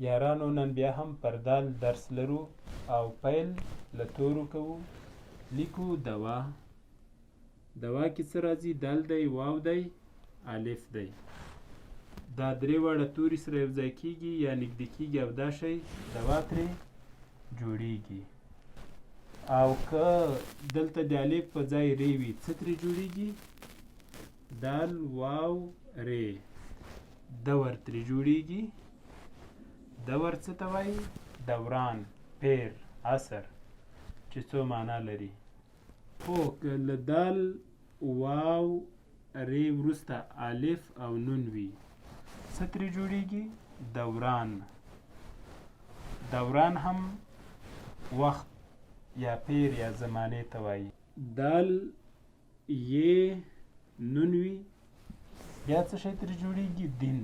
یارانو نن بیا هم پر دال درس لرو او پیل له تورو کوو. لیکو دوا. دوا کې څه راځي؟ دال دی، واو دی، الف دی. دا درې واړه توري سره یو ځای کېږي یا نږدې کېږي او دا شی دوا ترې جوړیږي. او که دلته د الف په ځای ری وي څه ترې جوړیږي؟ دال، واو، ری. دور ترې جوړیږي. دور څه ته وایي؟ دوران، پیر، عصر، چې څو معنا لري. خو که له دال، واو، ری وروسته الف او نون وي څه ترې جوړیږي؟ دوران. دوران هم وخت یا پیر یا زمانې ته وایي. دال، یې، نون وي بیا څه شی ترې جوړیږي؟ دین.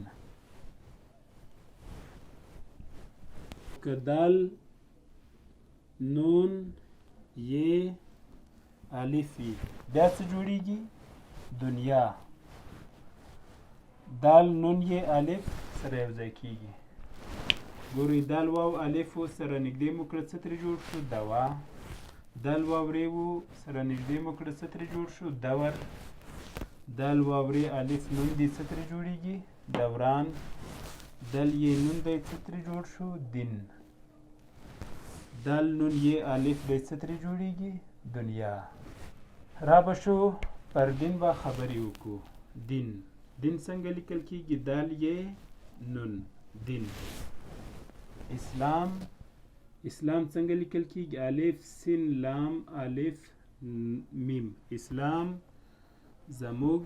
که دال، نون، یې، الف وي بیا څه جوړیږي؟ دنیا. دال، نون، یې، الف سره یو ځای کېږي. ګورئ دال، واو، الف و سره نږدې مو کړه څه ترې جوړ شو؟ دوا. دال، واو، ری و سره نږدې مو کړه څه ترې جوړ شو؟ دور. دال، واو، ری، الف، نون دی څه ترې جوړیږي؟ دوران. دل، یې، نون دی څه ترې جوړ شو؟ دین. دال، نون، یې، الف دی څه ترې جوړیږي؟ دنیا. را به شو پر دین به خبرې وکړو. دین. دین څنګه لیکل کېږي؟ دال، یې، نون، دین. اسلام. اسلام څنګه لیکل کېږي؟ الف، سین، لام، الف، میم. اسلام زموږ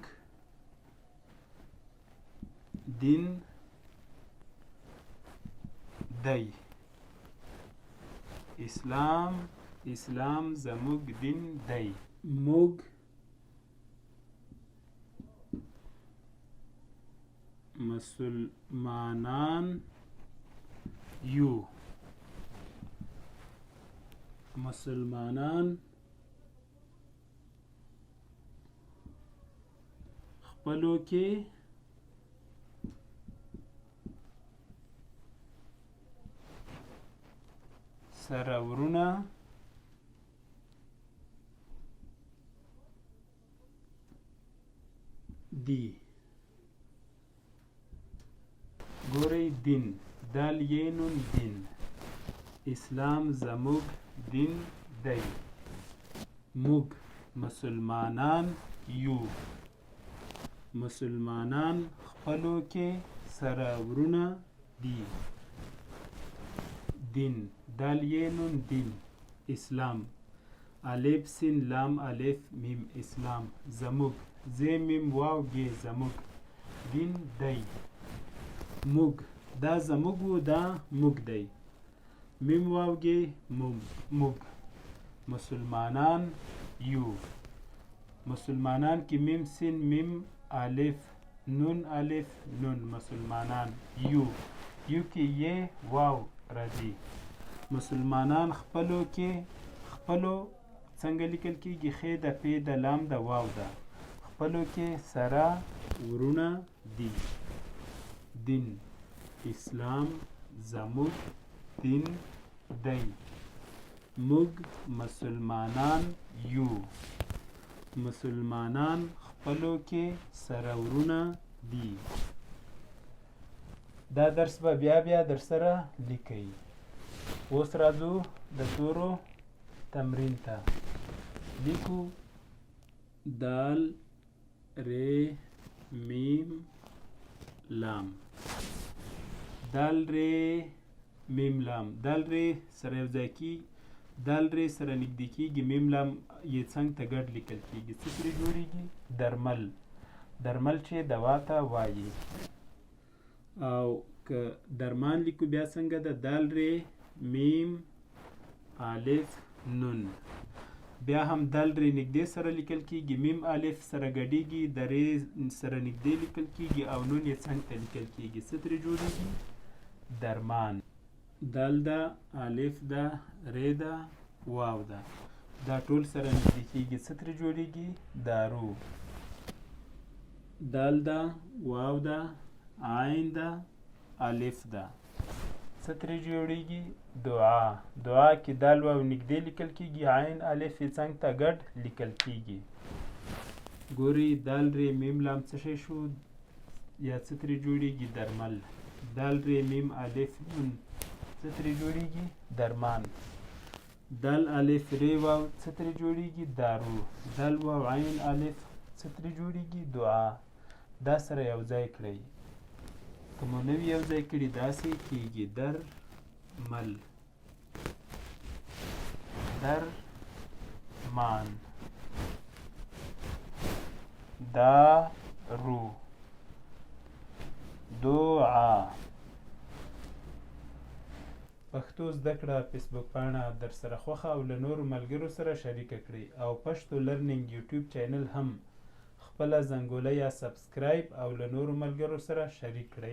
دین دی. اسلام زموږ دین دی. موږ مسلمانان یو. مسلمانان خپلو کې سره ورونه دي. ګورئ دین. دال، یې، نون، دین. اسلام زموږ دین دی. موږ مسلمانان یو. مسلمانان خپلو کې سره ورونه دي. دین. دال، یې، نون، دین. اسلام. الف، سین، لام، الف، میم. اسلام زموږ. زې، میم، واو، ګې. زموږ دین دی. موږ. دا زموږ و دا موږ دی. میم، واو، ګې، موږ. مسلمانان یو. مسلمانان کې میم، سین، میم، الف، نون، الف، نون. مسلمانان یو. یو کې یې، واو راځي. مسلمانان خپلو کې. خپلو څنګه لیکل کېږي؟ خې ده، پې ده، لام ده، واو ده. خپلو کې سره ورونه دي. دین. اسلام زموږ دین دی. موږ مسلمانان یو. مسلمانان خپلو کې سره ورونه دي. دا درس به بیا در سره لیکئ. اوس راځو د تورو تمرین ته. لیکو دال، ری، میم، لام. دال، ری، میم، لام. دال، ری سره یو ځای کېږي. دال، ری سره نږدې کېږي. میم، لام یې څنګ ته ګډ لیکل کېږي. څه ترې جوړیږي؟ درمل. درمل چې دوا ته وایي. او که درمان لیکو بیا څنګه ده؟ دال، ری، میم، الف، نون. بیا هم دال، ری نږدې سره لیکل کېږي. میم، الف سره ګډېږي. د ری سره نږدې لیکل کېږي او نون یې څنګ ته لیکل کېږي. څه ترې جوړیږي؟ درمان. دال ده، الف ده، ری ده، واو ده. دا ټول سره نږدې کېږي. څه ترې جوړیږي؟ دارو. دال ده، واو ده، عین ده، الف ده. څه ترې جوړیږي؟ دعا. دعا کې دال واو نږدې لیکل کیږي، عین الف یې څنګ ته ګډ لیکل کیږي. ګورئ دال ر میم لام څه شی شو یا څه ترې جوړیږي؟ درمل. دال ر میم الف نون څه ترې جوړیږي؟ درمان. دال الف ر واو څه ترې جوړیږي؟ دارو. دال واو عین الف څه ترې جوړیږي؟ دعا. دا سره یو ځای کړئ. که مو نه وي یو ځای کړي داسې کیږي. درمل، درمان، دارو، دعا. پښتو زده کړه فیسبوک پاڼه در سره خوښه او له نورو ملګرو سره شریکه کړئ او پښتو لرنینګ یوټیوب چینل هم خپله زنګوله یا سبسکرایب او له نورو ملګرو سره شریک کړئ.